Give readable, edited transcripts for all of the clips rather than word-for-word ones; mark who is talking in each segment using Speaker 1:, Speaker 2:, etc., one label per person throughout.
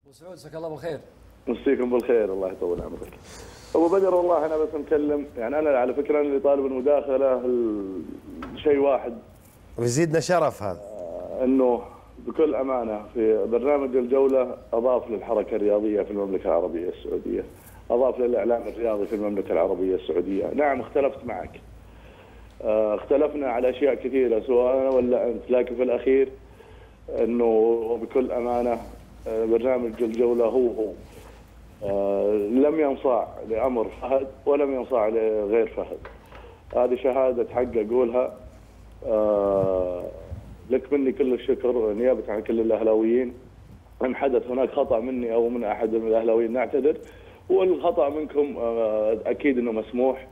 Speaker 1: ابو سعود مساك الله بالخير.
Speaker 2: مسيكم بالخير الله يطول عمرك. ابو بدر والله انا بس مكلم، يعني انا على فكره انا اللي طالب المداخله شيء واحد
Speaker 3: ويزيدنا شرف هذا،
Speaker 2: انه بكل امانه في برنامج الجوله اضاف للحركه الرياضيه في المملكه العربيه السعوديه، اضاف للاعلام الرياضي في المملكه العربيه السعوديه. نعم اختلفت معك، اختلفنا على اشياء كثيره سواء انا ولا انت، لكن في الاخير انه وبكل امانه برنامج الجوله هو لم ينصاع لأمر فهد ولم ينصاع لغير فهد. هذه شهادة حق أقولها. لك مني كل الشكر نيابة عن كل الأهلاويين. إن حدث هناك خطأ مني أو من أحد من الأهلاويين نعتذر، والخطأ منكم أكيد أنه مسموح.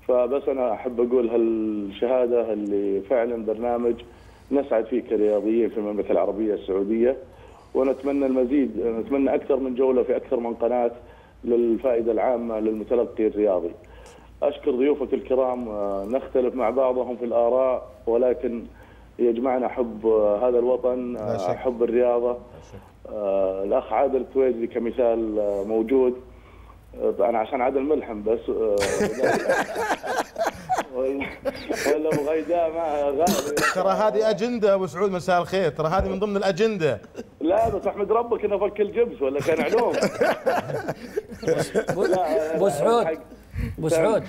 Speaker 2: فبس أنا أحب أقول هالشهادة اللي فعلا برنامج نسعد فيه كرياضيين في المملكة العربية السعودية، ونتمنى المزيد، نتمنى أكثر من جولة في أكثر من قناة للفائدة العامة للمتلقي الرياضي. أشكر ضيوفك الكرام، نختلف مع بعضهم في الآراء ولكن يجمعنا حب هذا الوطن، حب الرياضة. الأخ عادل التويجري كمثال موجود، أنا عشان عادل ملحم بس ولا ابو غيداء معها غالي.
Speaker 4: ترى هذه اجنده ابو سعود، مساء الخير، ترى هذه من ضمن الاجنده.
Speaker 2: لا بس احمد ربك انه فك الجبس ولا كان علوم.
Speaker 1: ابو سعود ابو سعود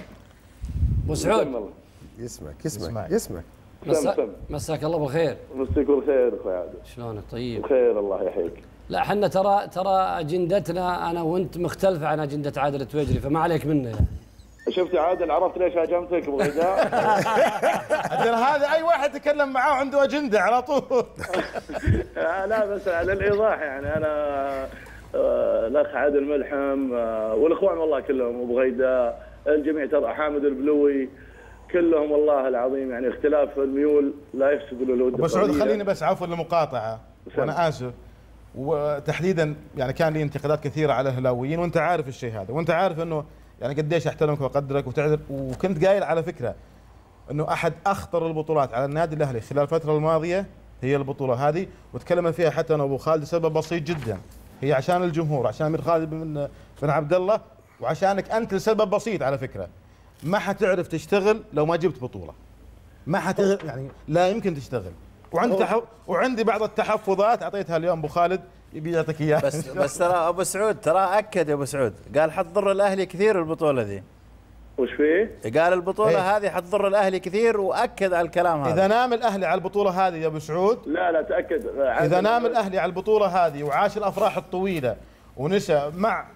Speaker 1: ابو سعود
Speaker 3: يسمعك
Speaker 1: مساك الله بالخير.
Speaker 2: مساك بالخير اخوي عادل.
Speaker 1: شلونك؟ طيب
Speaker 2: بخير الله يحييك.
Speaker 1: لا احنا ترى اجندتنا انا وانت مختلفه عن اجنده عادل التويجري، فما عليك منه يعني.
Speaker 2: شفت يا عادل، عرفت ليش هاجمتك ابو غيداء؟
Speaker 4: هذا اي واحد يتكلم معاه عنده اجنده على طول.
Speaker 2: لا بس على الايضاح، يعني انا الاخ عادل ملحم والاخوان والله كلهم، ابو غيداء، الجميع، ترى حامد البلوي، كلهم والله العظيم، يعني اختلاف الميول لا يفسد للود.
Speaker 4: ابو سعود خليني بس عفوا للمقاطعه وانا اسف، وتحديدا يعني كان لي انتقادات كثيره على الهلاويين وانت عارف الشيء هذا، وانت عارف انه يعني قديش احترمك واقدرك وتعذر، وكنت قايل على فكره انه احد اخطر البطولات على النادي الاهلي خلال الفتره الماضيه هي البطوله هذه، وتكلمنا فيها حتى انا وابو خالد لسبب بسيط جدا، هي عشان الجمهور، عشان امير خالد بن عبد الله، وعشانك انت لسبب بسيط على فكره، ما حتعرف تشتغل لو ما جبت بطوله، ما حتغل يعني لا يمكن تشتغل، وعندي بعض التحفظات اعطيتها اليوم ابو خالد يبي يعطيك اياها.
Speaker 3: بس ترى ابو سعود ترى اكد يا ابو سعود، قال حتضر الاهلي كثير البطوله ذي.
Speaker 2: وش فيه؟
Speaker 3: قال البطوله هذه حتضر الاهلي كثير، واكد على الكلام هذا.
Speaker 4: اذا نام الاهلي على البطوله هذه يا ابو سعود،
Speaker 2: لا تاكد،
Speaker 4: اذا نام الاهلي على البطوله هذه وعاش الافراح الطويله ونسى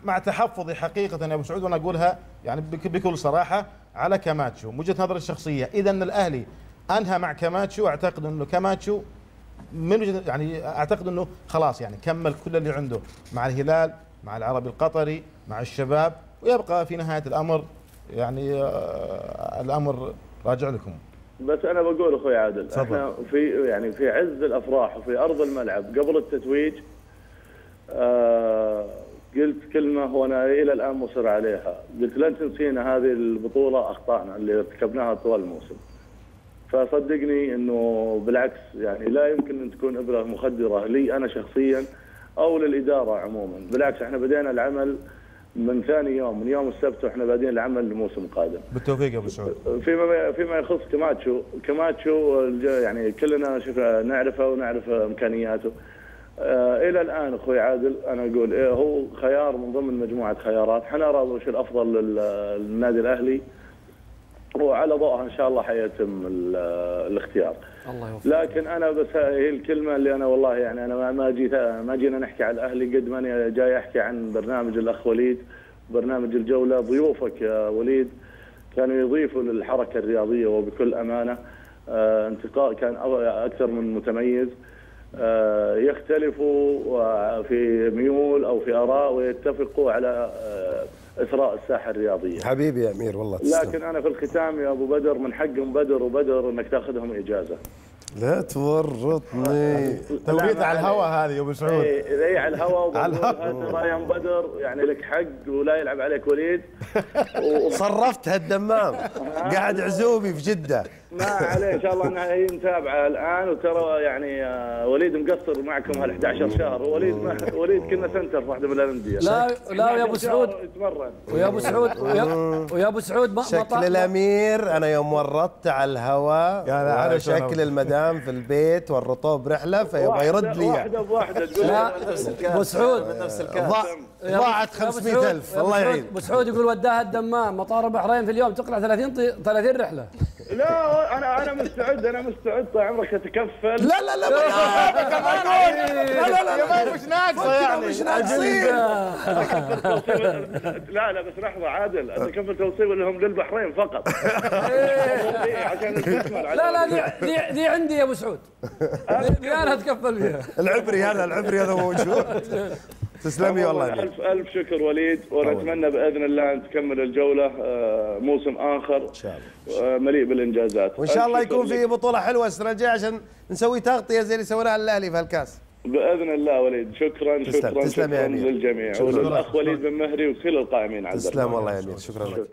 Speaker 4: مع تحفظي حقيقه يا ابو سعود، وانا اقولها يعني بكل صراحه على كاماتشو، من وجهه نظري الشخصيه، اذا الاهلي انهى مع كاماتشو، اعتقد انه كاماتشو من وجهه يعني اعتقد انه خلاص يعني كمل كل اللي عنده مع الهلال، مع العربي القطري، مع الشباب، ويبقى في نهايه الامر يعني الامر راجع لكم.
Speaker 2: بس انا بقول اخوي عادل، احنا في عز الافراح وفي ارض الملعب قبل التتويج قلت كلمه وانا الى الان مصر عليها، قلت لن تنسينا هذه البطوله اخطائنا اللي ارتكبناها طوال الموسم. فصدقني انه بالعكس، يعني لا يمكن ان تكون ابره مخدره لي انا شخصيا او للاداره عموما، بالعكس احنا بدينا العمل من ثاني يوم، من يوم السبت واحنا بادين العمل للموسم القادم.
Speaker 4: بالتوفيق يا ابو سعود.
Speaker 2: فيما يخص كاماتشو يعني كلنا نعرفه ونعرف امكانياته. الى الان اخوي عادل انا اقول هو خيار من ضمن مجموعه خيارات، حنرى وش الافضل للنادي الاهلي وعلى ضوءها ان شاء الله حيتم الاختيار.
Speaker 1: الله يوفقك.
Speaker 2: لكن انا بس هي الكلمه اللي انا والله يعني انا ما جينا نحكي على الاهلي قد ما انا جاي احكي عن برنامج الاخ وليد، برنامج الجوله. ضيوفك يا وليد كانوا يضيفوا للحركه الرياضيه وبكل امانه، انتقاء كان اكثر من متميز، يختلفوا في ميول او في اراء ويتفقوا على اثراء الساحه الرياضيه.
Speaker 3: حبيبي يا امير والله تسلم.
Speaker 2: لكن انا في الختام يا ابو بدر، من حقهم بدر انك تاخذهم اجازه.
Speaker 3: لا تورطني.
Speaker 4: توريط على الهواء هذه يا ابو سعود.
Speaker 2: اي على الهواء. ترى يا بدر يعني لك حق ولا يلعب عليك وليد.
Speaker 3: صرفتها الدمام. قاعد عزوبي في جده.
Speaker 2: ما عليه ان شاء الله انها هي متابعه الان. وترى يعني وليد مقصر معكم هال 11 شهر. وليد كنا سنتر في واحده من الانديه.
Speaker 1: لا ويا ابو سعود
Speaker 2: يتمرن.
Speaker 1: ويا ابو سعود
Speaker 3: شكل الامير انا يوم ورطت على الهواء على شكل المدام في البيت ورطوه برحله فيبغى يرد لي
Speaker 2: واحده بواحده تقول
Speaker 1: ابو سعود
Speaker 3: ضاعت 500,000 الله يعين.
Speaker 1: ابو سعود يقول وداها الدمام مطار البحرين في اليوم تقلع 30 رحله.
Speaker 2: لا انا مستعد طال عمرك اتكفل.
Speaker 3: لا مش ناقصه يعني مش ناقصين.
Speaker 2: لا بس لحظه عادل اتكفل توصيل لهم للبحرين فقط. عشان نستثمر.
Speaker 1: لا دي عندي يا ابو سعود. دي انا اتكفل فيها.
Speaker 3: العبري هذا موجود. تسلمي والله.
Speaker 2: ألف شكر وليد. ونتمنى باذن الله ان تكمل الجوله موسم اخر ان شاء الله مليء بالانجازات.
Speaker 3: وان شاء الله يكون في بطوله حلوه السنه الجايه عشان نسوي تغطيه زي اللي سويناها على الاهلي في هالكاس.
Speaker 2: باذن الله وليد. شكرا
Speaker 3: تسلم يا أمير.
Speaker 2: للجميع. والاخ وليد بن مهري وكل القائمين على
Speaker 3: تسلم والله يا امير. شكرا لك.